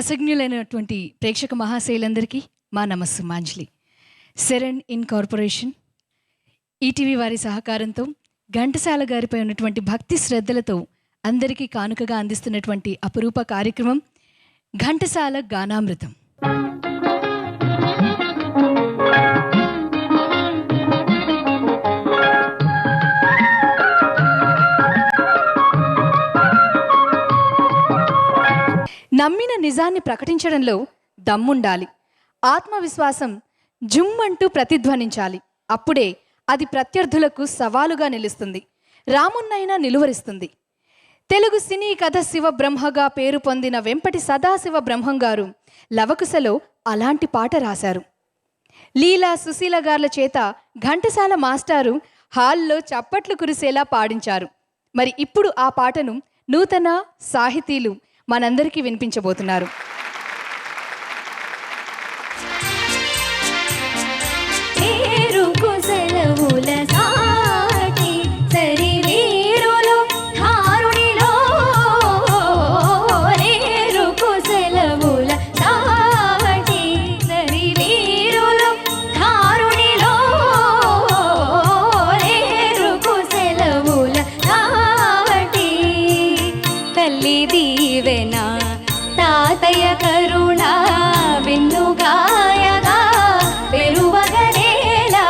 రసజ్ఞులైనటువంటి ప్రేక్షక మహాశైలందరికీ మా నమస్సుమాంజలి. Serene incorporation, ETV వారి సహకారంతో ఘంటసాల గారిపై ఉన్నటువంటి భక్తి శ్రద్ధలతో అందరికీ కానుకగా అందిస్తున్నటువంటి అపురూప కార్యక్రమం ఘంటసాల గానామృతం. నమ్మిన నిజాన్ని ప్రకటించడంలో దమ్ముండాలి, ఆత్మవిశ్వాసం జుమ్మంటూ ప్రతిధ్వనించాలి. అప్పుడే అది ప్రత్యర్థులకు సవాలుగా నిలుస్తుంది, రామున్నైనా నిలువరిస్తుంది. తెలుగు సినీ కథ శివ బ్రహ్మగా పేరు పొందిన వెంపటి సదాశివ బ్రహ్మం గారు లవకుశలో అలాంటి పాట రాశారు. లీలా సుశీల గార్ల చేత ఘంటసాల మాస్టారు హాల్లో చప్పట్లు కురిసేలా పాడించారు. మరి ఇప్పుడు ఆ పాటను నూతన సాహితీలు మనందరికీ వినిపించబోతున్నారు. తాతయ్య కరుణ వెన్నుగాయగా పెరువగనేలా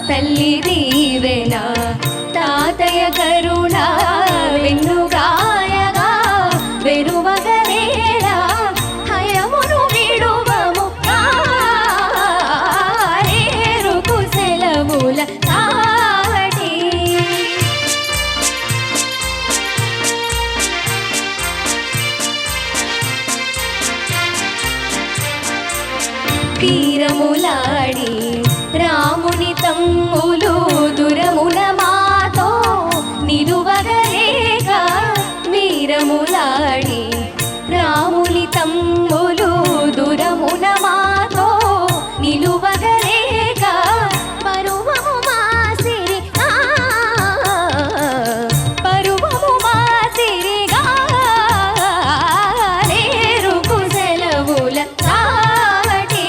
తల్లి దీవెనా తాతయ్య కరుణ వెన్నుగాయగా వెరువగనేలా హయమును విడువము రేరుకు సెలవుల తాటి. తీరములాడి రాముని తమ్ములు దురమున మాతో నిలువగలేక, వీరములాడి రాముని తమ్ములు దురమున మాతో నిలువగలేక, పరువము మాసిరి పరువము మాసిరిగా రేరుకు సెలవుల తాటి.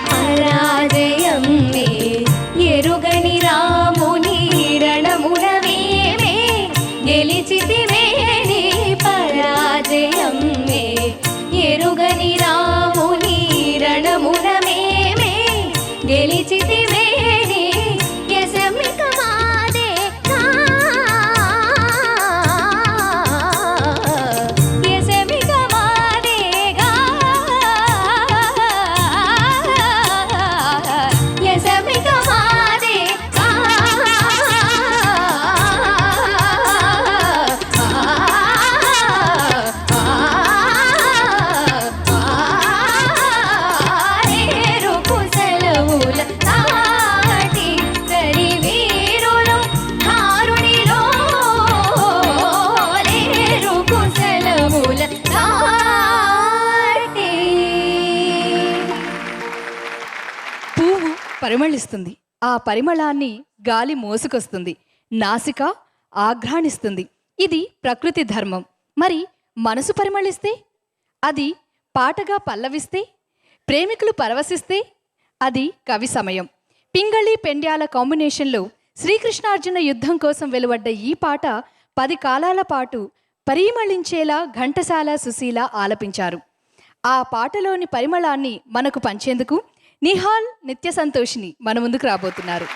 పరాజయమ్మే ఎరుగని రాముని రణమునవేమే గెలిచితివేని, పరాజయమ్మే ఎరుగని రాముని రణమునవేమే గెలిచితివేని, యశమిక మాదే యశమిక మాదేగా యశమిక మాదే రేరుకు సెలవుల తాటి. సరి వీరులు ధారుణిలో రేరుకు సెలవుల తాటి. పువ్వు పరిమళిస్తుంది, ఆ పరిమళాన్ని గాలి మోసుకొస్తుంది, నాసిక ఆఘ్రాణిస్తుంది. ఇది ప్రకృతి ధర్మం. మరి మనసు పరిమళిస్తే, అది పాటగా పల్లవిస్తే, ప్రేమికులు పరవశిస్తే అది కవి సమయం. పింగళి పెండ్యాల కాంబినేషన్లో శ్రీకృష్ణార్జున యుద్ధం కోసం వెలువడ్డ ఈ పాట 10 కాలాల పాటు పరిమళించేలా ఘంటసాల సుశీల ఆలపించారు. ఆ పాటలోని పరిమళాన్ని మనకు పంచేందుకు నిహాల్ నిత్య సంతోషిని మన ముందుకు రాబోతున్నారు.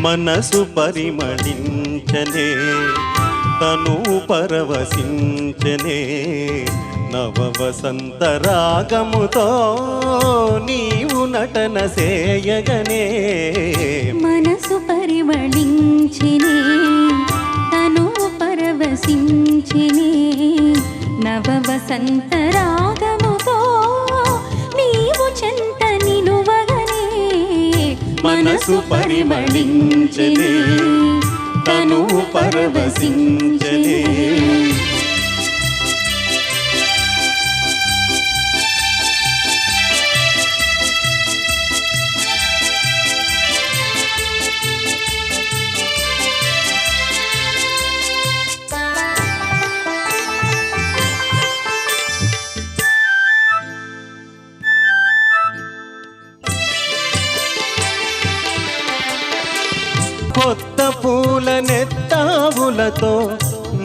మనసు పరిమళించనే, తను పరవశించనే, నవ వసంత రాగముతో నీవు నటన సేయగనే మనసు పరిమళించినే తను పరవశించినే నవ వసంత రాగముతో నీవు చెంత నిలువగనే మనసు పరిమళించనే తను పరవశించనే కొత్త పూల నెత్తావులతో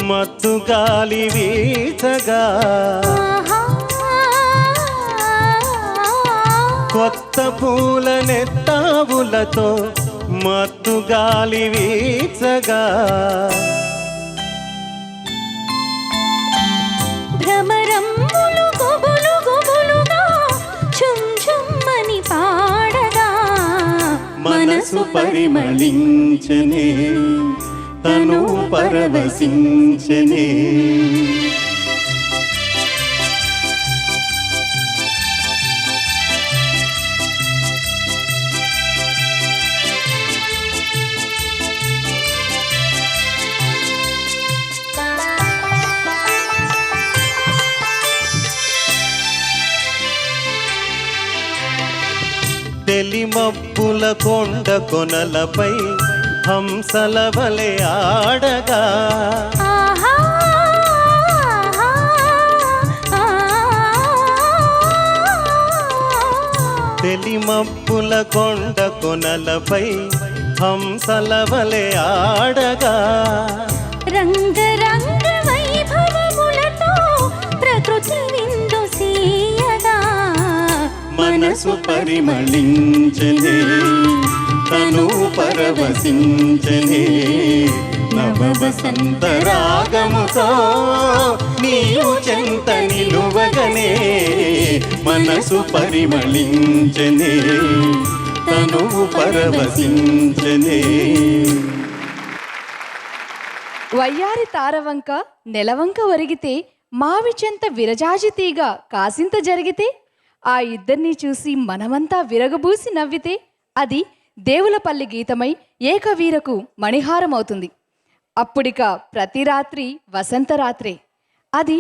మత్తు గాలి వీచగా కొత్త పూల నెత్తావులతో మత్తు గాలి వీచగా భ్రమరమ్ములు గుబులు గుబులుగా చుమ్ చుమ్మని పాడగా మనసు పరిమళించనే తను పరవశించనే తెలిమప్పుల కొండ కొనలపై హంసల వలె ఆడగా తెలిమప్పుల కొండ కొనలపై హంసల వలె ఆడగా రంగరంగ వైభవములతో ప్రకృతి విందు సీయగా మనసు పరిమళించనే తను పరవశించనే నవ వసంత రాగముతో నీవు చెంత నిలువగనే మనసు పరిమళించనే తను పరవశించనే వయ్యారి తారవంక నెలవంక ఒరిగితే మావి చెంత విరజాజితీగా కాసింత జరిగితే ఆ ఇద్దరినీ చూసి మనమంతా విరగబూసి నవ్వితే అది దేవులపల్లి గీతమై ఏకవీరకు మణిహారమవుతుంది. అప్పుడిక ప్రతి రాత్రి వసంతరాత్రే. అది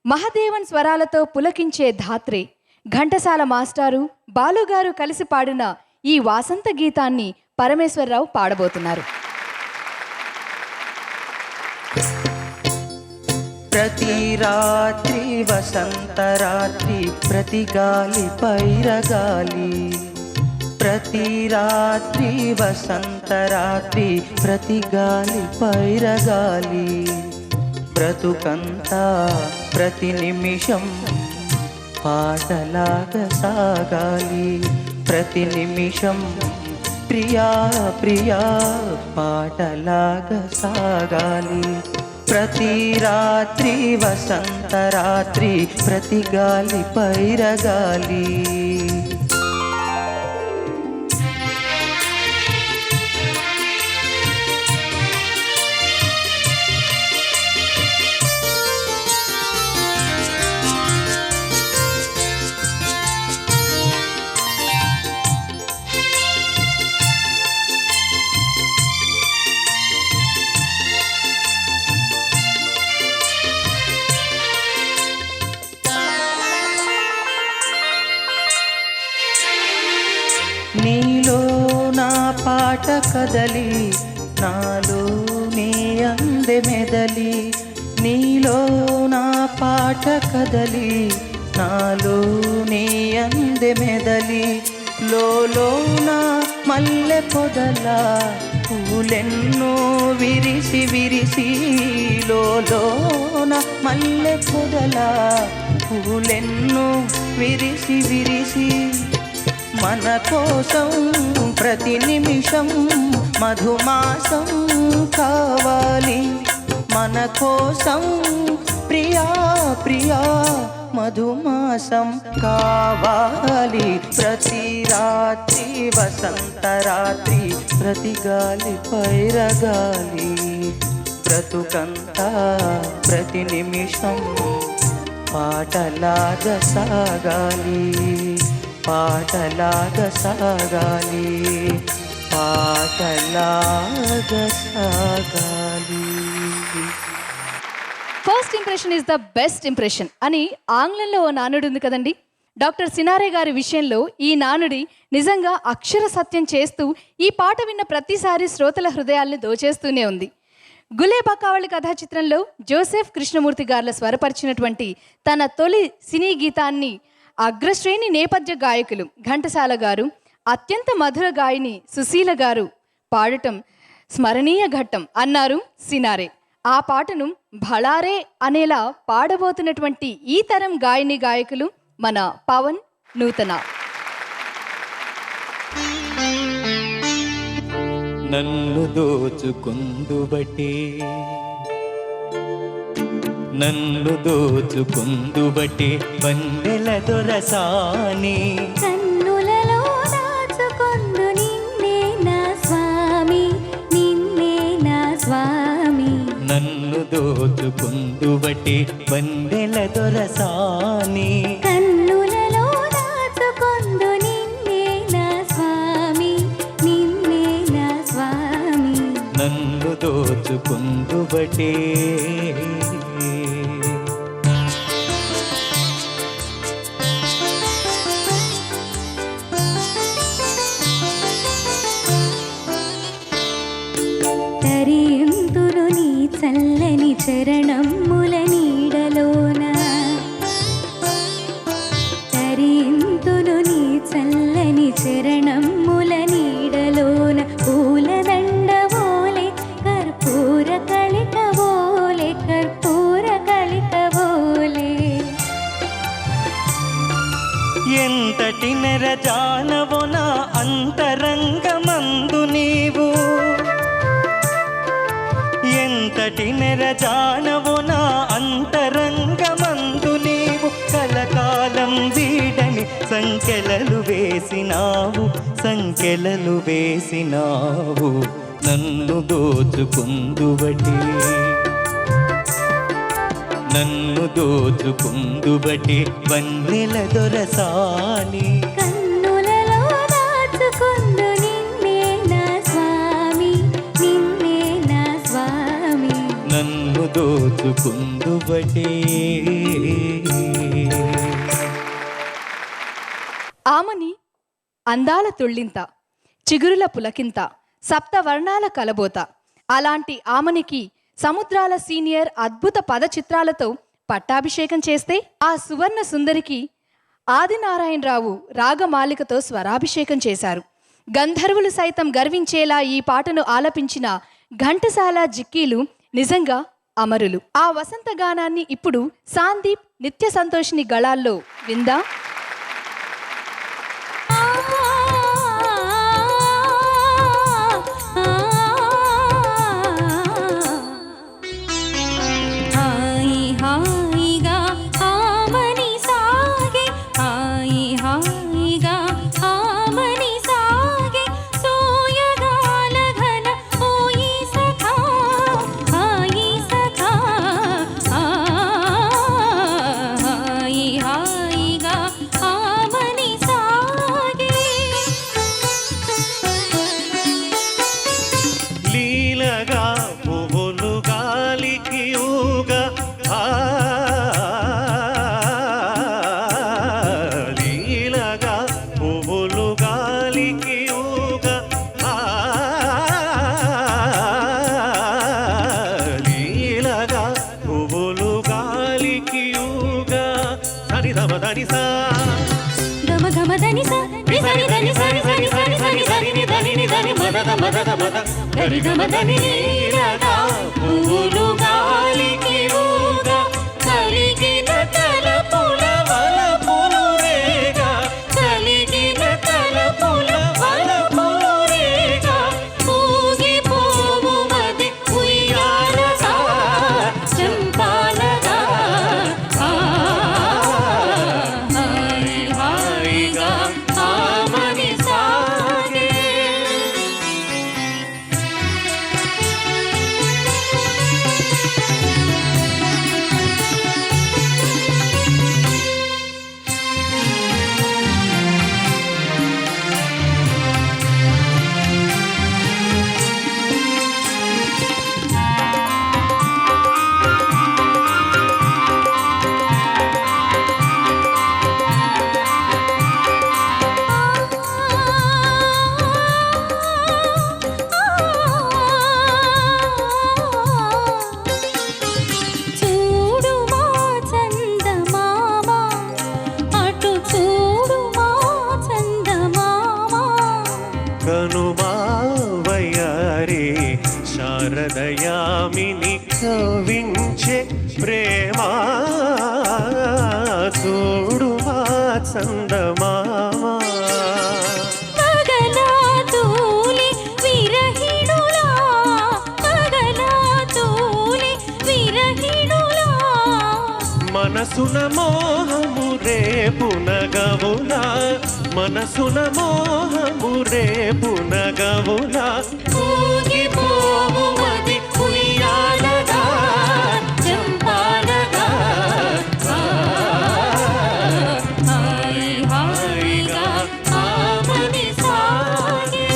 మహదేవన్ స్వరాలతో పులకించే ధాత్రే. ఘంటసాల మాస్టారు బాలుగారు కలిసి పాడిన ఈ వాసంత గీతాన్ని పరమేశ్వరరావు పాడబోతున్నారు. ప్రతి రాత్రి వసంత రాత్రి ప్రతి గాలి పైరగాలి ప్రతి రాత్రి వసంత రాత్రి ప్రతి గాలి పైరగాలి బ్రతుకంతా ప్రతి నిమిషం పాటలాగా సాగాలి ప్రతి నిమిషం ప్రియా ప్రియా పాటలాగా సాగాలి ప్రతి రాత్రి వసంత రాత్రి ప్రతి గాలి పైరగాలి నీలో నా పాట కదలి నాలో నీ అందే మెదలి నీలో నా పాట కదలి నాలో నీ అందే మెదలి లోలోన మల్లె పొదల పూలెన్నో విరిసి విరిసి లోలోన మల్లె పొదల పూలెన్నో విరిసి విరిసి మన కోసం ప్రతి నిమిషం మధుమాసం కావాలి మన కోసం ప్రియా ప్రియా మధుమాసం కావాలి, ప్రతి రాత్రి వసంత రాత్రి, ప్రతి గాలి పైరగాలి, బ్రతుకంతా ప్రతి నిమిషం పాటలాగా సాగాలి, పాటలాగా సాగాలి, పాటలాగా సాగాలి. First impression is the best impression అని ఆంగ్లంలో ఓ నానుడు ఉంది కదండి. డాక్టర్ సినారే గారి విషయంలో ఈ నానుడి నిజంగా అక్షర సత్యం చేస్తూ ఈ పాట విన్న ప్రతిసారి శ్రోతల హృదయాల్ని దోచేస్తూనే ఉంది. గులే బకావళి కథా చిత్రంలో జోసెఫ్ కృష్ణమూర్తి గారుల స్వరపరిచినటువంటి తన తొలి సినీ గీతాన్ని అగ్రశ్రేణి నేపథ్య గాయకులు ఘంటసాల గారు, అత్యంత మధుర గాయని సుశీల గారు పాడటం స్మరణీయ ఘట్టం అన్నారు సినారే. ఆ పాటను భళారే అనేలా పాడబోతున్నటువంటి ఈ తరం గాయని గాయకులు మన పవన్, నూతన. నన్ను దోచుకుందుబటే, నన్ను దోచుకుందుబటే వందెల దొరసాని, కన్నులలో దాచుకొందు నిన్నే నా స్వామి, నిన్నే నా స్వామి. నన్ను దోచుకుందుబటే వందెల దొరసాని, కన్నులలో దాచుకొందు నిన్నే నా స్వామి, నిన్నే నా స్వామి. నన్ను దోచుకుందుబటే. తరియంతును నీ చల్లని చరణముల నీడలోన, తరియంతును నీ చల్లని చరణముల నీడలోన, పూలదండవోలే కర్పూర కలికవోలే, కర్పూర కలికవోలే. ఎంతటి నెరజానవో నా అంతరంగమందు నీవు, ఎంతటి నెరజానవో నా అంతరంగమందు నీవు, కలకాలం వీడని సంకెలలు వేసినావు, సంకెలలు వేసినావు. నన్ను దోచుకుందుబటే, నన్ను దోచుకుందుబటే వందెల దొరసాని, కన్నులలో దాచుకొందు నిన్నే నా స్వామి, నిన్నే నా స్వామి. నన్ను దోచుకుందుబటే. ఆమని అందాల తుళ్ళింత, చిగురుల పులకింత, సప్తవర్ణాల కలబోత. అలాంటి ఆమనికి సముద్రాల సీనియర్ అద్భుత పద చిత్రాలతో పట్టాభిషేకం చేస్తే, ఆ సువర్ణ సుందరికి ఆదినారాయణరావు రాగమాలికతో స్వరాభిషేకం చేశారు. గంధర్వులు సైతం గర్వించేలా ఈ పాటను ఆలపించిన ఘంటసాల జిక్కీలు నిజంగా అమరులు. ఆ వసంత గానాన్ని ఇప్పుడు సాందీప్, నిత్య సంతోషిని గళాల్లో విందా. హాయి హాయిగా ఆమని సాగే, హాయి హాయిగా ఆమని సాగే, సోయగాల ఘన ఓయి సఖా, హాయి సఖా. హాయి హాయిగా ఆమని సాగే. లీలగా పువ్వులు గాలికి ఊగా, లీలగా పువ్వులు గాలికి ఊగా, లీలగా పువ్వులు గాలికి ఊగా. సరిదమ దనిసా గమ గమ దని స రి సరి దని సరి సరి సరి సరి సరి ని దని ని దని మదద మదద మద గరి గమ దని నీలగా పువ్వులు గాలికి ఊగా, కలిగిన తలపుల వలపులు రేగా, కలిగిన తలపుల వలపులు రేగా, ఊగిపోవు మది ఉయ్యాలగా, చంపాలగా. చందమామా పగలా తూలి విరహిణులా పగలా తూలి విరహిణులా మనసున మోహము రేపు నగవులా మనసున మోహము రేపు నగవులా ఊగిపోవుమది ఉయ్యాలగా చంపాలగా హాయి హాయిగా ఆమని సాగే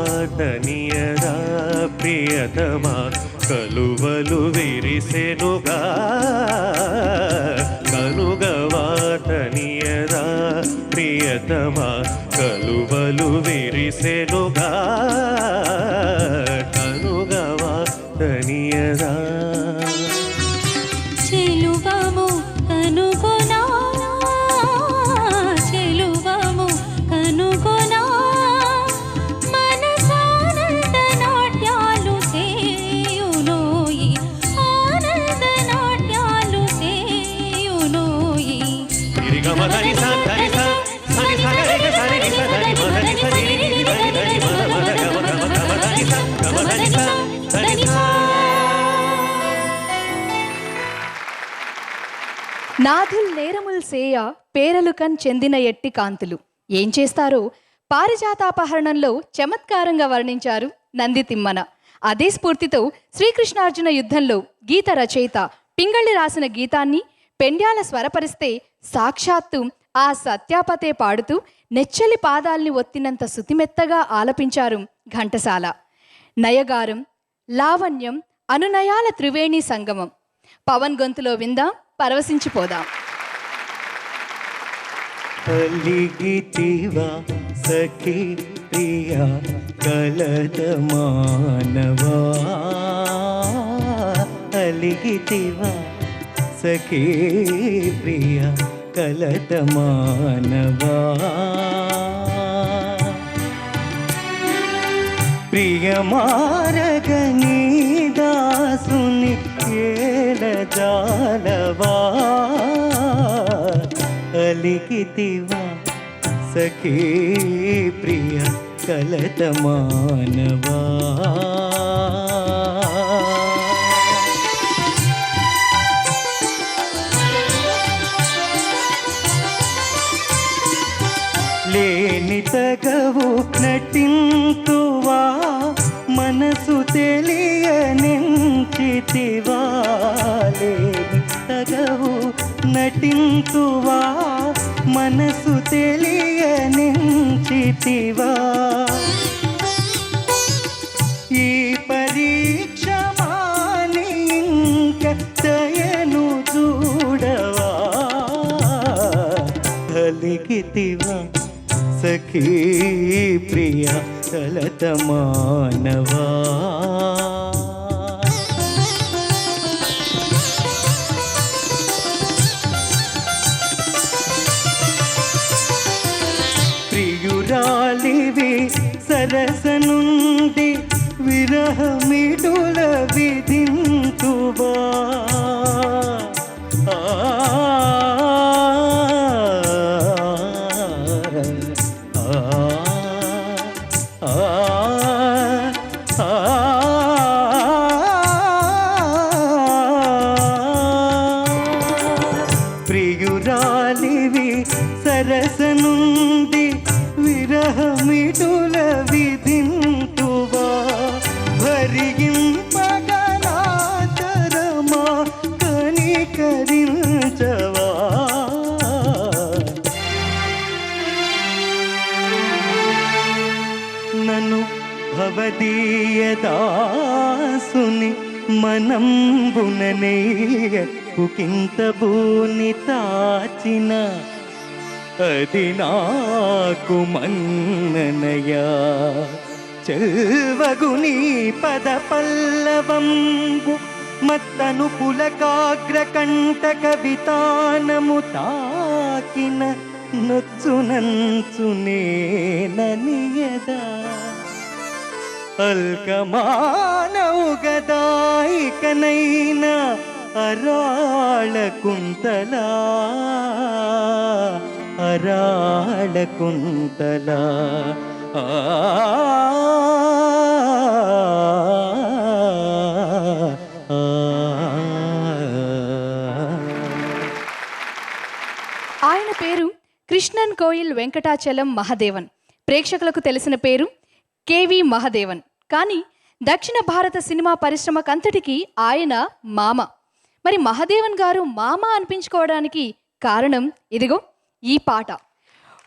కనుగవాటనియరా ప్రియతమా కలువలు విరిసెనుగా కనుగవాటనియరా ప్రియతమా కలువలు విరిసెనుగా కనుగవాటనియరా చెలువము కనుగొనా చెలువము కనుగొనా మనసానంద నాట్యాలు సేయునోయి ఆనంద నాట్యాలు సేయునోయి గిరిగమదని సరి సరి సరి సరి సరి మదని సరి దని దని మద మద గమ గమ గమదని సరి సరి నాథుల్ నేరముల్ సేయ పేరలుకన్ చెందిన ఎట్టి కాంతులు ఏం చేస్తారో పారిజాతాపహరణంలో చమత్కారంగా వర్ణించారు నంది తిమ్మన. అదే స్ఫూర్తితో శ్రీకృష్ణార్జున యుద్ధంలో గీత రచయిత పింగళి రాసిన గీతాన్ని పెండ్యాల స్వరపరిస్తే సాక్షాత్తు ఆ సత్యాపతే పాడుతూ నెచ్చలి పాదాల్ని ఒత్తినంత శుతిమెత్తగా ఆలపించారు ఘంటసాల. నయగారం, లావణ్యం, అనునయాల త్రివేణి సంగమం. పవన్ గొంతులో విందాం, పరవశించిపోదాం. అలిగితివా సఖి ప్రియ కలత మానవా అలిగితివా సఖి ప్రియ కలత మానవా ప్రియమారగని దాసుని ఏల జాలవా అలికితివా సఖీ ప్రియ కలత మానవా లేని తగవు నటింతువా మనసు తెలియనించితివా లేని తగవు నటింతువా మనసు తెలియనించితివా ఈ పరీక్ష మాని ఇంక దయను చూడవా కలిగితివా సఖీ ప్రియ కలత మానవా ప్రియురాలివి సరస నుండి విరహమిడుల విధింతువా ప్రియురాలివి సరస నుండి విరహమిడుల విధింతువా భరింపగలాతరమా కనికరించవా నన్ను భవదీయదాసుని మనంబుననే కుకింత భూని తాచిన అది నాకు మన్ననయా చెల్వగుని పద పల్లవంబు మత్తను పులకాగ్ర కంటక వితానము తాకిన నొచ్చునంచునేననియదా అల్కమానవు గదాయికనైనా అరాళ కుంతలా అరాళ కుంతలా ఆ ఆయన పేరు కృష్ణన్ కోయిల్ వెంకటాచలం మహదేవన్. ప్రేక్షకులకు తెలిసిన పేరు కేవి మహదేవన్. కానీ దక్షిణ భారత సినిమా పరిశ్రమకంతటికి ఆయన మామ. మరి మహదేవన్ గారు మామ అనిపించుకోవడానికి కారణం ఇదిగో ఈ పాట.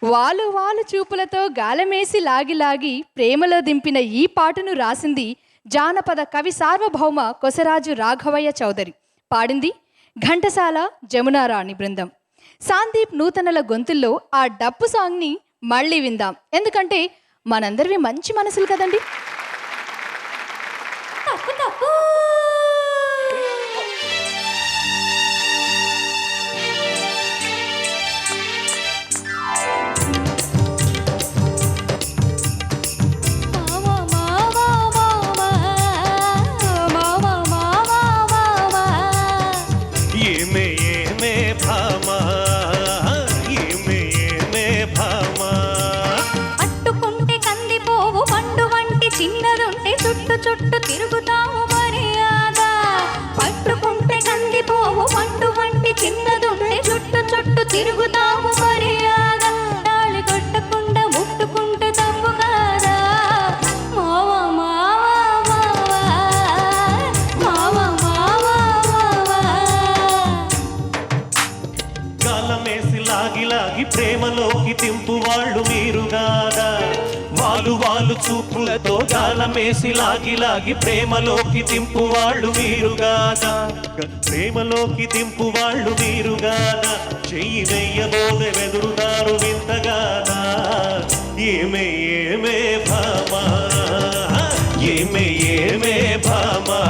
వాలు వాలు చూపులతో గాలమేసి లాగి లాగి ప్రేమలో దింపిన ఈ పాటను రాసింది జానపద కవి సార్వభౌమ కొసరాజు రాఘవయ్య చౌదరి. పాడింది ఘంటసాల జమునారాణి బృందం. సందీప్ నూతనల గొంతుల్లో ఆ డప్పు సాంగ్ని మళ్ళీ విందాం. ఎందుకంటే మనందరివి మంచి మనసులు కదండి. తప్పు తప్పు చుట్టూ తిరుగుతావు మర్యాద. పట్టుకుంటే కందిపోవు పండు వంటి చిన్నదుంటే చుట్టూ చుట్టూ తిరుగుతావు మర్యాద. తాళి కట్టకుండా ముట్టుకుంటే తప్పు కాదా మావా మావా మావా మావా మావా. గాలమేసి లాగి లాగి ప్రేమలోకి తింపు వాళ్ళు మీరుగాదా. వాలు వాలు చూపులతో గాలమేసి లాగి లాగి ప్రేమలోకి దింపు వాళ్ళు మీరుగాదా. ప్రేమలోకి దింపు వాళ్ళు మీరుగాదా. చెయ్యి వెయ్యబోదే వెదురుదారు వింతగాదా. ఏమే ఏమే భామా ఏమే ఏమే భామా.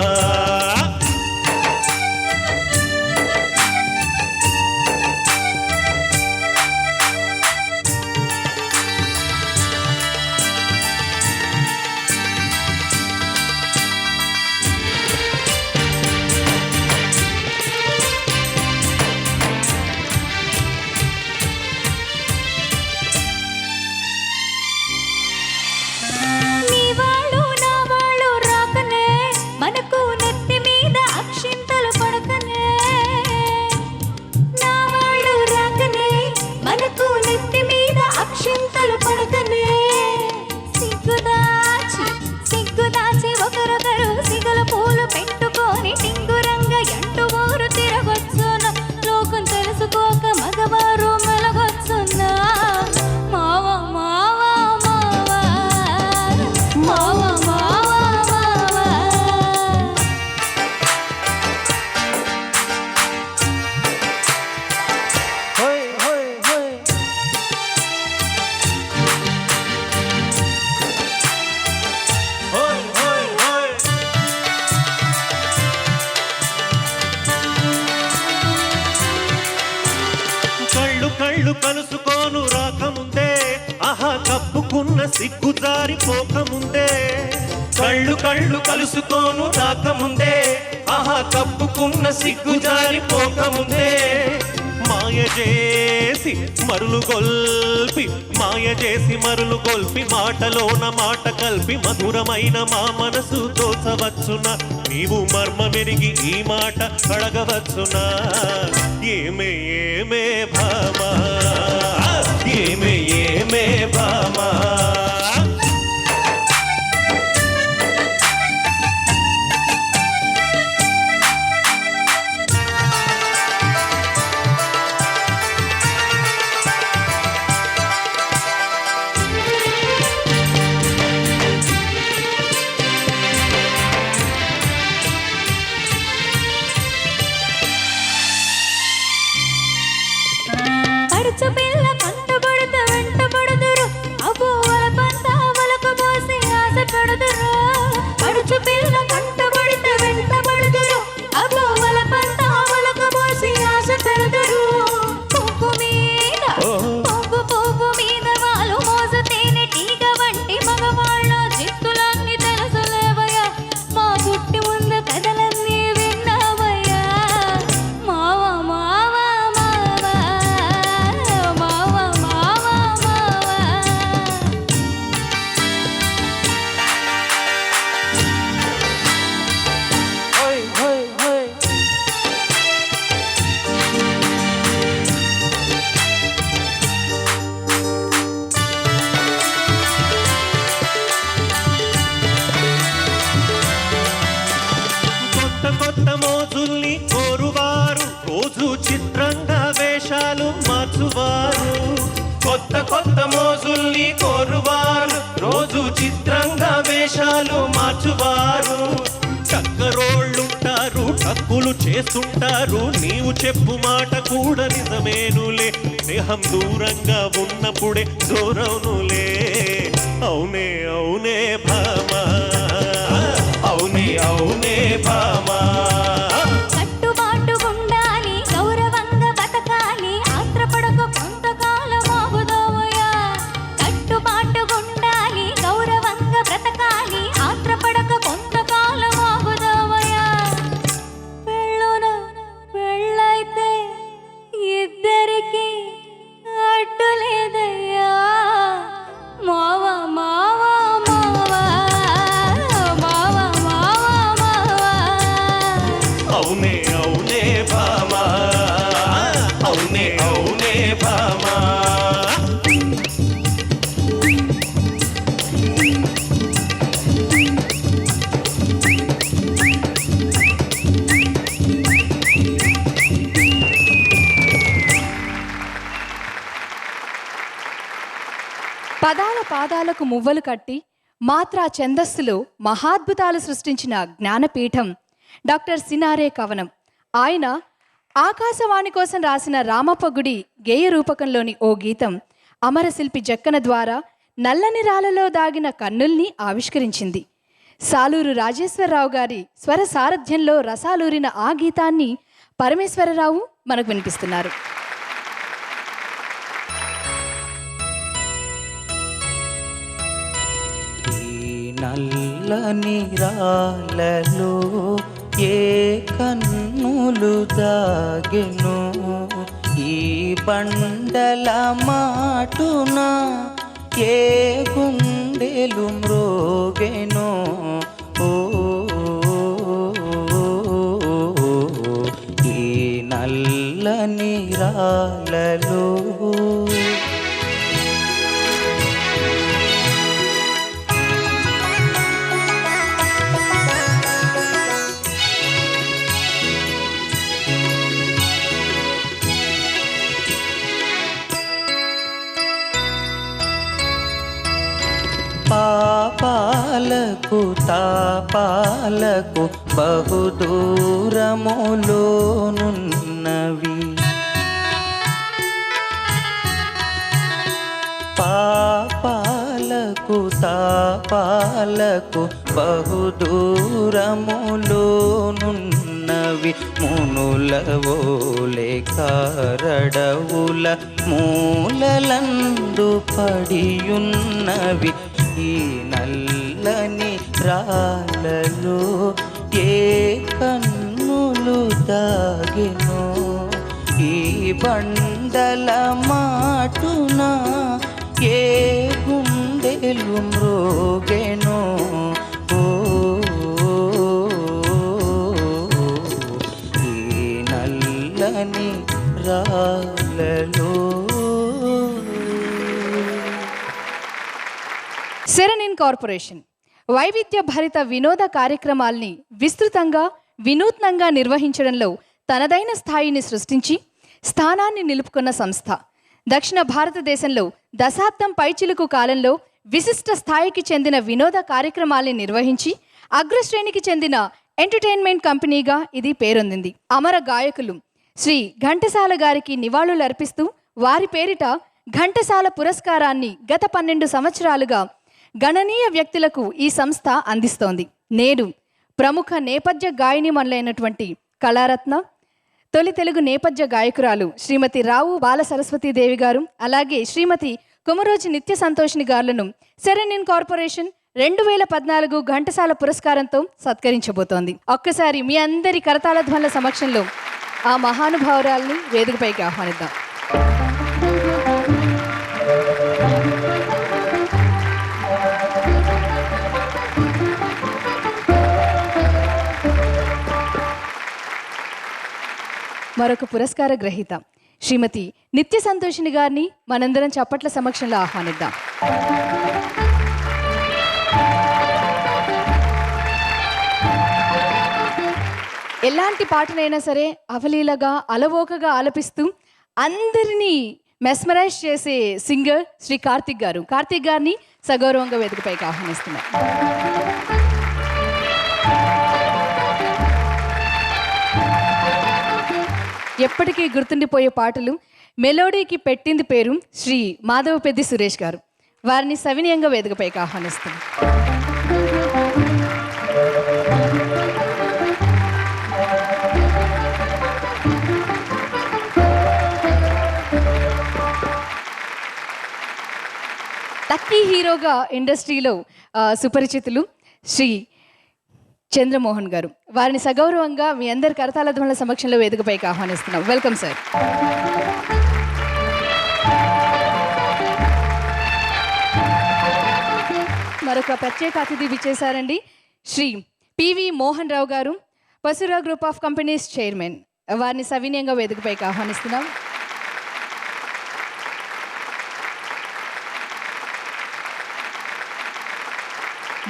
మనకు నెత్తి మీద అక్షింతలు పడకనే. నా వాళ్ళు రాకనే మనకు నెత్తి మీద అక్షింతలు పడకనే. సిగ్గుదాచి సిగ్గుదాచి ఒకరొకరు సిగల పూలు పెట్టుకొని టింగురంగా ఎంటు ఊరు తిరగొచ్చునా. లోకం తెలుసుకోక మగవారు మెలగొచ్చున్నా. మావా మావా మావా మావా మావా. కళ్ళు కలుసుకోను రాకముందే ఆహా కప్పుకున్న సిగ్గు జారిపోకముందే. కళ్ళు కళ్ళు కలుసుకోను రాకముందే ఆహా కప్పుకున్న సిగ్గు జారిపోకముందే. మాయ చేసి మరులు గొల్పి మాయ చేసి మరులు గొల్పి మాటలోన మాట కలిపి మధురమైన మా మనసు దోచవచ్చునా. నీవు మర్మమెరిగి ఈ మాట అడగవచ్చునా. ఏమే ఏమే భామా ఏమే ఏమే భామా. కొత్త మోజుల్ని కోరువారు రోజు చిత్రంగా వేషాలు మార్చువారు. కొత్త మోజుల్ని కోరువారు రోజు చిత్రంగా వేషాలు మార్చువారు. చక్కరోళ్ళుంటారు, టక్కులు చేస్తుంటారు, నీవు చెప్పు మాట కూడా నిజమేనులే. స్నేహం దూరంగా ఉన్నప్పుడే దూరవునులే. అవునే అవునే భామా, అవునే అవునే భామా. కట్టుబాటుగుండాలి, గౌరవంగా బతకాలి, ఆత్రపడక కొంతకాలం ఆగుదోవయ్యా. కట్టుబాటుగుండాలి, గౌరవంగా బ్రతకాలి, ఆత్రపడక కొంతకాలం ఆగుదోవయ్యా. పెళ్ళైతే ఇద్దరికి అడ్డు లేదయ్యా. మావా మావా మావా మావా మావా మావా. అవునే అవునే భామా, అవునే అవునే భామా. పదాల పాదాలకు మువ్వలు కట్టి మాత్రా ఛందస్సులో మహాద్భుతాలు సృష్టించిన జ్ఞానపీఠం డాక్టర్ సినారే కవనం. ఆయన ఆకాశవాణి కోసం రాసిన రామప్పగుడి గేయ రూపకంలోని ఓ గీతం అమరశిల్పి జక్కన ద్వారా నల్లని రాళ్ళలో దాగిన కన్నుల్ని ఆవిష్కరించింది. సాలూరు రాజేశ్వరరావు గారి స్వర సారథ్యంలో రసాలూరిన ఆ గీతాన్ని పరమేశ్వరరావు మనకు వినిపిస్తున్నారు. నల్లని రాళ్ళలో ఏ కన్నులు దాగెను, ఈ బండల మాటున ఏ గుండెలు మ్రోగెను. ఓ ఈ నల్లని రాళ్ళలో. పాపాలకు తాపాలకు బహుదూరములోనున్నవి, పాపాలకు తాపాలకు బహుదూరములోనున్నవి. మునులవోలే కారడవుల మూలలందు పడియున్నవి. ఈ నల్లని రాళ్ళలో ఏ కన్నులు దాగెను, ఈ బండల మాటున ఏ గుండెలు మ్రోగెను. ఓ ఈ నల్లని రాళ్ళలో. సెరెనిన్ కార్పొరేషన్ వైవిధ్య భరిత వినోద కార్యక్రమాల్ని విస్తృతంగా వినూత్నంగా నిర్వహించడంలో తనదైన స్థాయిని సృష్టించి స్థానాన్ని నిలుపుకున్న సంస్థ. దక్షిణ భారతదేశంలో దశాబ్దం పైచిలుకు కాలంలో విశిష్ట స్థాయికి చెందిన వినోద కార్యక్రమాల్ని నిర్వహించి అగ్రశ్రేణికి చెందిన ఎంటర్టైన్మెంట్ కంపెనీగా ఇది పేరొందింది. అమర గాయకులు శ్రీ ఘంటసాల గారికి నివాళులర్పిస్తూ వారి పేరిట ఘంటసాల పురస్కారాన్ని గత 12 సంవత్సరాలుగా గణనీయ వ్యక్తులకు ఈ సంస్థ అందిస్తోంది. నేడు ప్రముఖ నేపథ్య గాయని మనలైనటువంటి కళారత్న తొలి తెలుగు నేపథ్య గాయకురాలు శ్రీమతి రావు బాల సరస్వతీదేవి గారు, అలాగే శ్రీమతి కొమరోజి నిత్య సంతోషిని గారులను సెరెనిన్ కార్పొరేషన్ 2014 ఘంటసాల పురస్కారంతో సత్కరించబోతోంది. ఒక్కసారి మీ అందరి కరతాళ ధ్వనుల సమక్షంలో ఆ మహానుభావురాల్ని వేదికపైకి ఆహ్వానిద్దాం. మరొక పురస్కార గ్రహీత శ్రీమతి నిత్య సంతోషిని గారిని మనందరం చప్పట్ల సమక్షంలో ఆహ్వానిద్దాం. ఎలాంటి పాటనైనా సరే అవలీలగా అలవోకగా ఆలపిస్తూ అందరినీ మెస్మరైజ్ చేసే సింగర్ శ్రీ కార్తిక్ గారు. కార్తిక్ గారిని సగౌరవంగా వేదికపైకి ఆహ్వానిస్తున్నారు. ఎప్పటికీ గుర్తుండిపోయే పాటలు మెలోడీకి పెట్టింది పేరు శ్రీ మాధవపెద్ది సురేష్ గారు. వారిని సవినయంగా వేదికపైకి ఆహ్వానిస్తున్నారు. లక్కీ హీరోగా ఇండస్ట్రీలో సుపరిచితులు శ్రీ చంద్రమోహన్ గారు. వారిని సగౌరవంగా మీ అందరి కరతాళ ధ్వనుల సమక్షంలో వేదికపైకి ఆహ్వానిస్తున్నాం. Welcome sir. మరొక ప్రత్యేక అతిథి విచ్చేశారండి. శ్రీ పివి మోహన్ రావు గారు, పసురా గ్రూప్ ఆఫ్ కంపెనీస్ చైర్మన్. వారిని సవినయంగా వేదికపైకి ఆహ్వానిస్తున్నాం.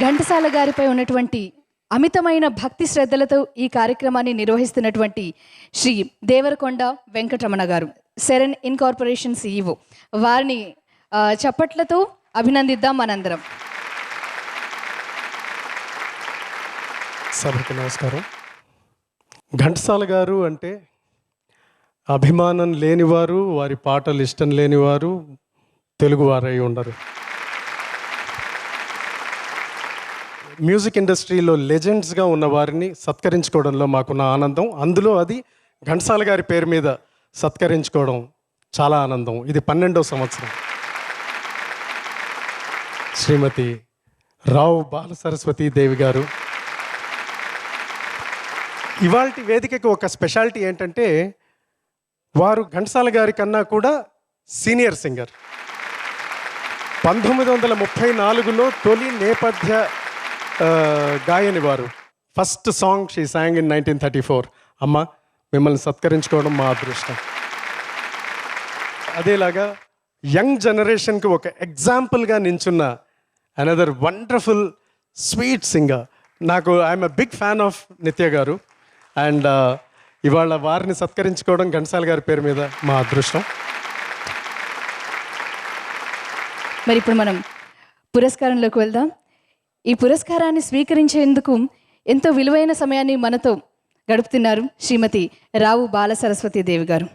ఘంటసాల గారిపై ఉన్నటువంటి అమితమైన భక్తి శ్రద్ధలతో ఈ కార్యక్రమాన్ని నిర్వహిస్తున్నటువంటి శ్రీ దేవరకొండ వెంకటరమణ గారు, సెరెన్ ఇన్కార్పొరేషన్ CEO. వారిని చప్పట్లతో అభినందిద్దాం మనందరం. సభకి నమస్కారం. ఘంటసాల గారు అంటే అభిమానం లేనివారు, వారి పాటలు ఇష్టం లేనివారు తెలుగువారై ఉండరు. మ్యూజిక్ ఇండస్ట్రీలో లెజెండ్స్గా ఉన్న వారిని సత్కరించుకోవడంలో మాకున్న ఆనందం, అందులో అది ఘంటసాల గారి పేరు మీద సత్కరించుకోవడం చాలా ఆనందం. ఇది 12వ సంవత్సరం. శ్రీమతి రావు బాల సరస్వతీ దేవి గారు. ఇవాల్టి వేదికకు ఒక స్పెషాలిటీ ఏంటంటే వారు ఘంటసాల గారి కన్నా కూడా సీనియర్ సింగర్. 1934లో తొలి నేపథ్య గాయని వారు. First song she song in 1934. అమ్మ, మిమ్మల్ని సత్కరించుకోవడం మా అదృష్టం. అదేలాగా యంగ్ జనరేషన్కి ఒక ఎగ్జాంపుల్గా నించున్న another wonderful sweet singer. I'm a big fan of Nithya garu. And ఇవాళ వారిని సత్కరించుకోవడం ఘంటసాల గారి పేరు మీద మా అదృష్టం. మరి ఇప్పుడు మనం పురస్కారంలోకి వెళ్దాం. ఈ పురస్కారాన్ని స్వీకరించేందుకు ఎంతో విలువైన సమయాన్ని మనతో గడుపుతున్నారు శ్రీమతి రావు బాల సరస్వతీ దేవి గారు.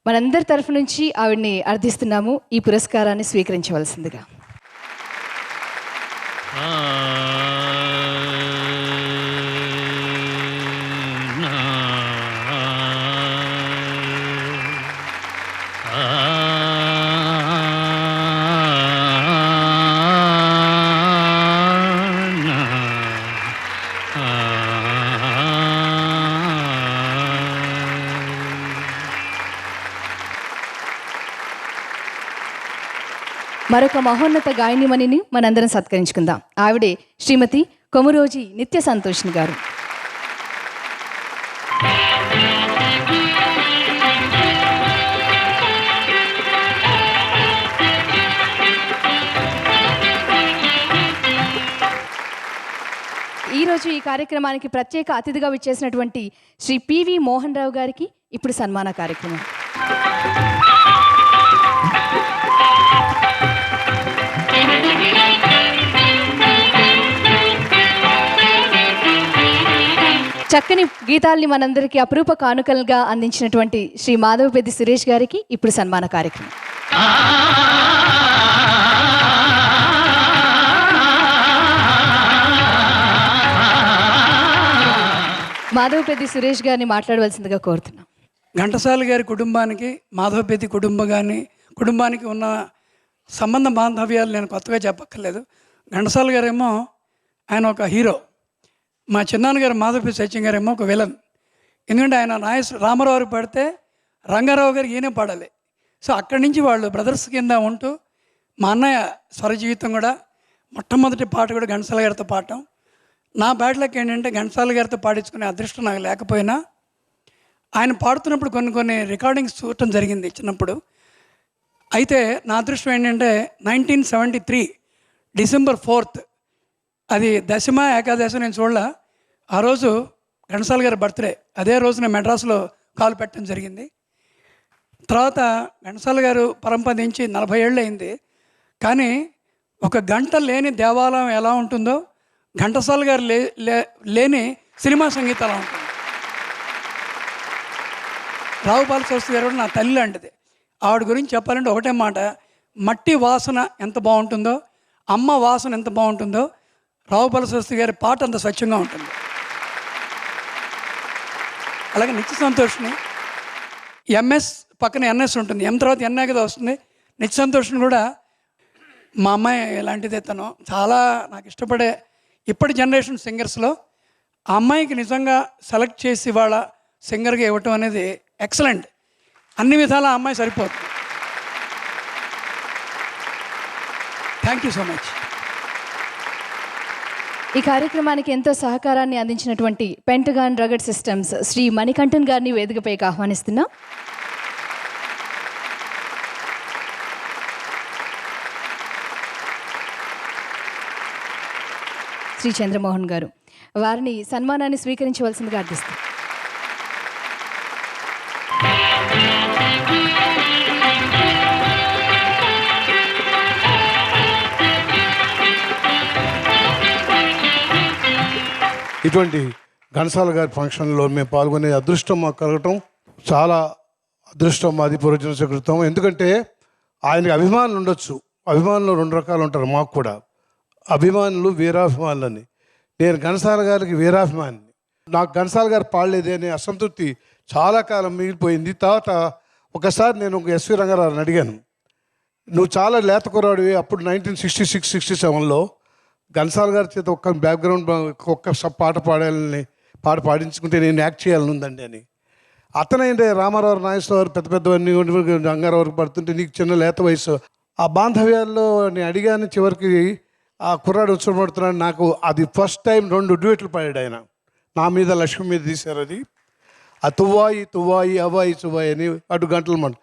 మనందరి తరఫు నుంచి ఆవిడ్ని అర్థిస్తున్నాము ఈ పురస్కారాన్ని స్వీకరించవలసిందిగా. మరొక మహోన్నత గాయనిమణిని మనందరం సత్కరించుకుందాం. ఆవిడే శ్రీమతి కొమురోజి నిత్య సంతోషిని గారు. ఈరోజు ఈ కార్యక్రమానికి ప్రత్యేక అతిథిగా విచ్చేసినటువంటి శ్రీ పివి మోహన్ రావు గారికి ఇప్పుడు సన్మాన కార్యక్రమం. చక్కని గీతాల్ని మనందరికీ అపురూప కానుకలుగా అందించినటువంటి శ్రీ మాధవపెద్ది సురేష్ గారికి ఇప్పుడు సన్మాన కార్యక్రమం. మాధవపెద్ది సురేష్ గారిని మాట్లాడవలసిందిగా కోరుతున్నాం. ఘంటసాల గారి కుటుంబానికి మాధవపెద్ది కుటుంబానికి ఉన్న సంబంధ బాంధవ్యాలు నేను కొత్తగా చెప్పక్కర్లేదు. ఘంటసాల గారేమో ఆయన ఒక హీరో, మా చిన్నాన్నగారు మాధవపెద్ది సత్యం గారేమో ఒక విలన్. ఎందుకంటే ఆయన రామారావు పాడితే రంగారావు గారికి ఈయనే పాడాలి. సో అక్కడి నుంచి వాళ్ళు బ్రదర్స్ కింద ఉంటూ మా అన్నయ్య స్వర జీవితం కూడా మొట్టమొదటి పాట కూడా ఘంటసాల గారితో పాడటం. నా బ్యాడ్ లక్ ఏంటంటే ఘంటసాల గారితో పాడించుకునే అదృష్టం నాకు లేకపోయినా ఆయన పాడుతున్నప్పుడు కొన్ని రికార్డింగ్స్ చూడటం జరిగింది చిన్నప్పుడు. అయితే నా అదృష్టం ఏంటంటే 1973 December 4th అది దశమ ఏకాదశి నేను చూడలే. ఆ రోజు ఘంటసాల గారి బర్త్డే అదే రోజున మెడ్రాస్లో కాలు పెట్టడం జరిగింది. తర్వాత ఘంటసాల గారు పరంపదించి 40 ఏళ్ళు అయింది. కానీ ఒక గంట లేని దేవాలయం ఎలా ఉంటుందో ఘంటసాల గారు లేని సినిమా సంగీతం అలా ఉంటుంది. రావుపాల శాస్త్రి గారు నా తల్లి లాంటిది. ఆవిడ గురించి చెప్పాలంటే ఒకటే మాట, మట్టి వాసన ఎంత బాగుంటుందో, అమ్మ వాసన ఎంత బాగుంటుందో, రావుపాల శాస్త్రి గారి పాట అంత స్వచ్ఛంగా ఉంటుంది. అలాగే నిత్య సంతోషిని ఎంఎస్ పక్కన ఎన్ఎస్ ఉంటుంది, ఎం తర్వాత ఎన్ఏ కదా వస్తుంది. నిత్య సంతోషిని కూడా మా అమ్మాయి ఎలాంటిదే, తను చాలా నాకు ఇష్టపడే ఇప్పటి జనరేషన్ సింగర్స్లో ఆ అమ్మాయికి నిజంగా సెలెక్ట్ చేసి వాళ్ళ సింగర్గా ఇవ్వటం అనేది ఎక్సలెంట్. అన్ని విధాల ఆ అమ్మాయి సరిపోతుంది. Thank you so much. ఈ కార్యక్రమానికి ఎంతో సహకారాన్ని అందించినటువంటి Pentagon Rugged Systems Shri Manikandan గారిని వేదికపైకి ఆహ్వానిస్తున్నాం. శ్రీ చంద్రమోహన్ గారు వారిని సన్మానాన్ని స్వీకరించవలసిందిగా అర్థిస్తాం. ఇటువంటి ఘంటసాల గారి ఫంక్షన్లో మేము పాల్గొనే అదృష్టం మాకు కలగటం చాలా అదృష్టం మాది పూర్వజన్మ సుకృతం. ఎందుకంటే ఆయనకి అభిమానులు ఉండొచ్చు, అభిమానులు 2 రకాలు ఉంటారు. మాకు కూడా అభిమానులు, వీరాభిమానులని. నేను ఘంటసాల గారికి వీరాభిమానిని. నాకు ఘంటసాల గారు పాడలేదే అనే అసంతృప్తి చాలా కాలం మిగిలిపోయింది. తర్వాత ఒకసారి నేను ఎస్వి రంగారావుని అడిగాను, నువ్వు చాలా లేత కుర్రాడివి, అప్పుడు 1966-67లో ఘంటసాల గారి చేత ఒక్క బ్యాక్గ్రౌండ్ ఒక్క పాట పాడించుకుంటే నేను యాక్ట్ చేయాలని ఉందండి అని. అతనైతే రామారావు, నాగేశ్వరరావు పెద్ద పెద్దవన్నీ రంగారావు పడుతుంటే నీకు చిన్న లేత వయసు. ఆ బాంధవ్యాల్లో నేను అడిగాను. చివరికి ఆ కుర్రాడు ఉత్సవపడుతున్నాడు. నాకు అది ఫస్ట్ టైం 2 డ్యూయెట్లు పాడాడు ఆయన. నా మీద, లక్ష్మి మీద తీశారు అది. ఆ తువ్వాయి తువ్వాయి అవ్వాయి చువ్వాయి అని అటు గంటల మాట.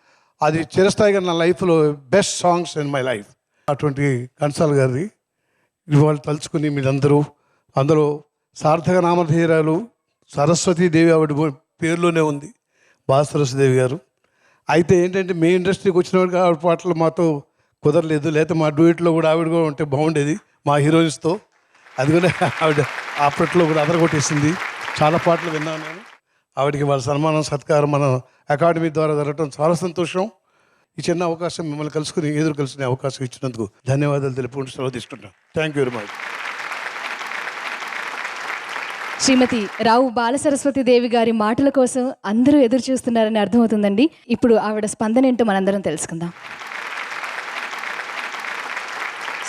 అది చిరస్థాయిగా నా లైఫ్లో best songs in my life. అటువంటి ఘంటసాల గారిది ఇవాళ తలుచుకుని మీరందరూ, అందులో సార్థక నామధేయరాలు సరస్వతీదేవి ఆవిడ పేరులోనే ఉంది, బాలసరస్వతీదేవి గారు. అయితే ఏంటంటే మీ ఇండస్ట్రీకి వచ్చిన వాడికి ఆవిడ పాటలు మాతో కుదరలేదు, లేకపోతే మా డ్యూయెట్లో కూడా ఆవిడ కూడా ఉంటే బాగుండేది మా హీరోయిన్స్తో. అది కూడా ఆవిడ అప్పట్లో కూడా అదరగొట్టేసింది. చాలా పాటలు విన్నాను నేను. ఆవిడకి వాళ్ళ సన్మానం సత్కారం మన అకాడమీ ద్వారా జరగటం చాలా సంతోషం. ఈ చిన్న అవకాశం మిమ్మల్ని కలిసిన అవకాశం ఇచ్చినందుకు ధన్యవాదాలు తెలుపుకుంటూ సెలవు తీసుకుంటాను. Thank you very much. Srimathi Rao Balasaraswathi Devi గారి మాటల కోసం అందరూ ఎదురు చూస్తున్నారని అర్థమవుతుందండి. ఇప్పుడు ఆవిడ స్పందన ఏంటో మనందరం తెలుసుకుందాం.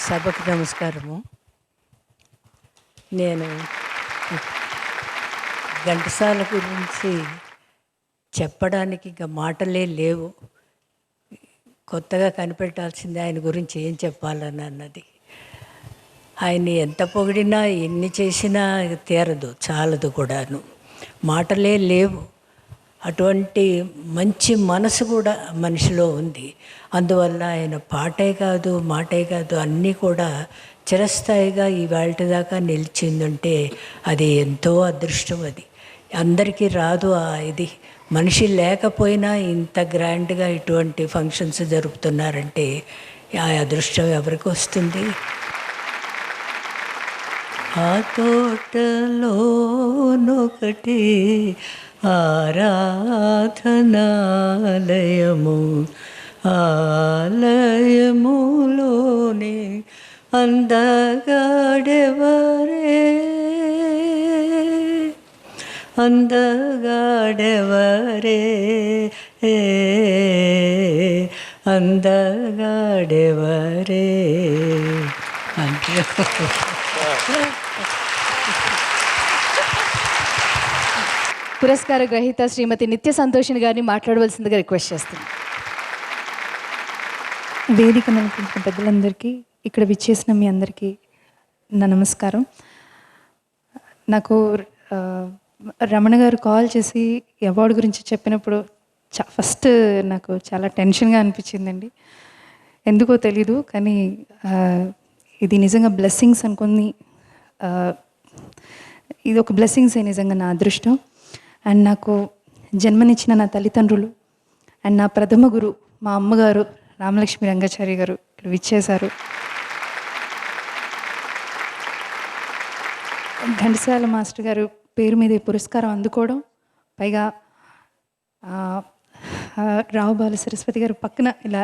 సభకు నమస్కారము. నేను ఘంటసాల గురించి చెప్పడానికి ఇంకా మాటలే లేవు. కొత్తగా కనిపెట్టాల్సిందే ఆయన గురించి ఏం చెప్పాలని అన్నది. ఆయన్ని ఎంత పొగిడినా ఎన్ని చేసినా తీరదు, చాలదు కూడాను. మాటలే లేవు. అటువంటి మంచి మనసు కూడా మనిషిలో ఉంది. అందువల్ల ఆయన పాటే కాదు, మాటే కాదు, అన్నీ కూడా చిరస్థాయిగా ఇవాళ దాకా నిలిచిందంటే అది ఎంతో అదృష్టం. అది అందరికీ రాదు. ఇది మనిషి లేకపోయినా ఇంత గ్రాండ్గా ఇటువంటి ఫంక్షన్స్ జరుపుతున్నారంటే ఆ అదృష్టం ఎవరికి వస్తుంది? ఆ తోటలోనొకటి ఆరాధనాలయము, ఆలయములోనే అందగాడెవరే, అందగాడెవరే, అందగాడెవరే అంటే పురస్కార గ్రహీత శ్రీమతి నిత్య సంతోషిని గారిని మాట్లాడవలసిందిగా రిక్వెస్ట్ చేస్తున్నాను. వేదిక నడిపించిన పెద్దలందరికీ, ఇక్కడ విచ్చేసిన మీ అందరికీ నా నమస్కారం. నాకు రమణ గారు కాల్ చేసి అవార్డు గురించి చెప్పినప్పుడు ఫస్ట్ నాకు చాలా టెన్షన్గా అనిపించిందండి. ఎందుకో తెలీదు, కానీ ఇది నిజంగా బ్లెస్సింగ్స్ అనుకుని ఇది ఒక బ్లెస్సింగ్స్ నిజంగా నా అదృష్టం. అండ్ నాకు జన్మనిచ్చిన నా తల్లిదండ్రులు అండ్ నా ప్రథమ గురు మా అమ్మగారు రామలక్ష్మి రంగాచారి గారు ఇక్కడ విచ్చేశారు. ఘంటసాల మాస్టర్ గారు పేరు మీద ఈ పురస్కారం అందుకోవడం, పైగా రావు బాల సరస్వతి గారు పక్కన ఇలా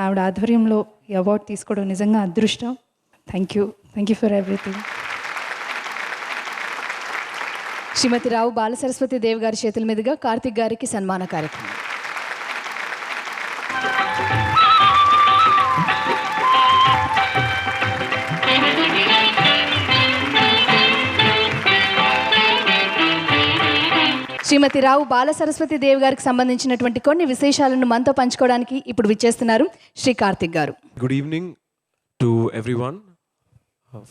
ఆవిడ ఆధ్వర్యంలో ఈ అవార్డు తీసుకోవడం నిజంగా అదృష్టం. Thank you for everything. Srimathi Rao Bala Saraswathi Devi గారి చేతుల మీదుగా కార్తిక్ గారికి సన్మాన కార్యక్రమం. శ్రీమతి రావు బాల సరస్వతి దేవి గారికి సంబంధించినటువంటి కొన్ని విశేషాలను మనతో పంచుకోవడానికి ఇప్పుడు విచ్చేస్తున్నారు శ్రీ కార్తిక్ గారు. Good evening to everyone.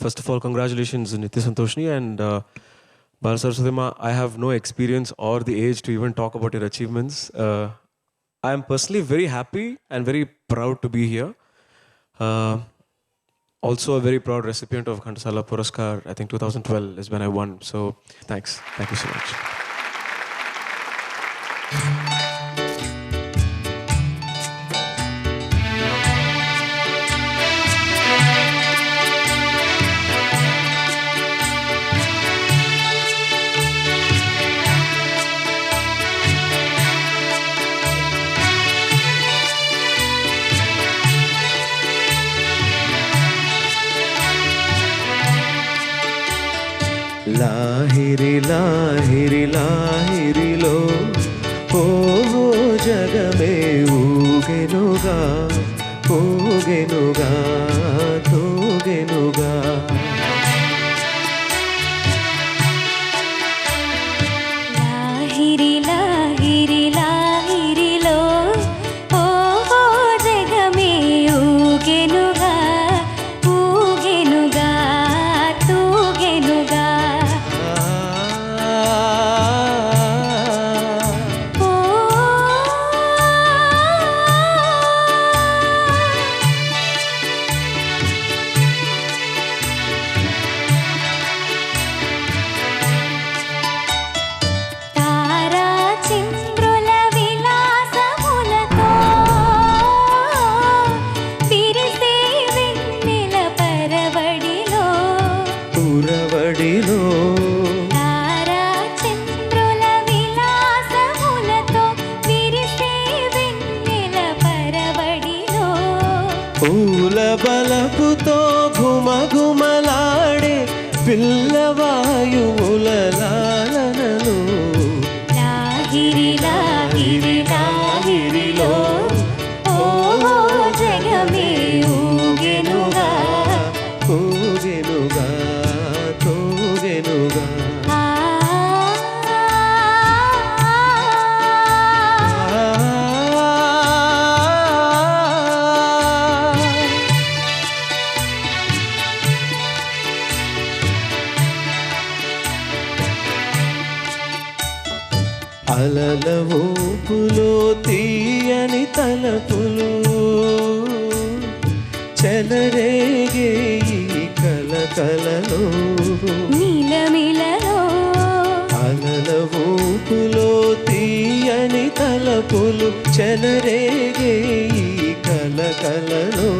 First of all, congratulations Nitya Santoshni and Bala Saraswati Ma. I have no experience or the age to even talk about your achievements. I am personally very happy and very proud to be here. Also a very proud recipient of Ghantasala Puraskar. I think 2012 is when I won. So thanks. Thank you so much. Lahiri Lahiri లాహిరిలో ఓహో జగమే ఊగెనుగా ఊగెనుగా తూగెనుగా. లాహిరి లాహిరి లాహిరిలో ఓహో జగమే ఊగెనుగా ఊగెనుగా తూగెనుగా. తారా చంద్రుల విలాసములతో విరిసే వెన్నెల పరవడిలో పురవడిలో తారా చంద్రుల విలాసములతో విరిసే వెన్నెల పరవడిలో పూల బలపుతో ఘుమఘుమలాడే పిల్లవాయువుల లాలనలు. లాహిరి లాహిరి లాహిరిలో ఓహో జగమే ఊగెనుగా ఊగెనుగా తూగెనుగా. ఆ అలల ఊపులో తీయని తలపులు చెలరేగే ఈ కలకలలో. నీలమిలలో అలల ఊపులో తీయని తలపులు చెలరేగే ఈ కలకలలో.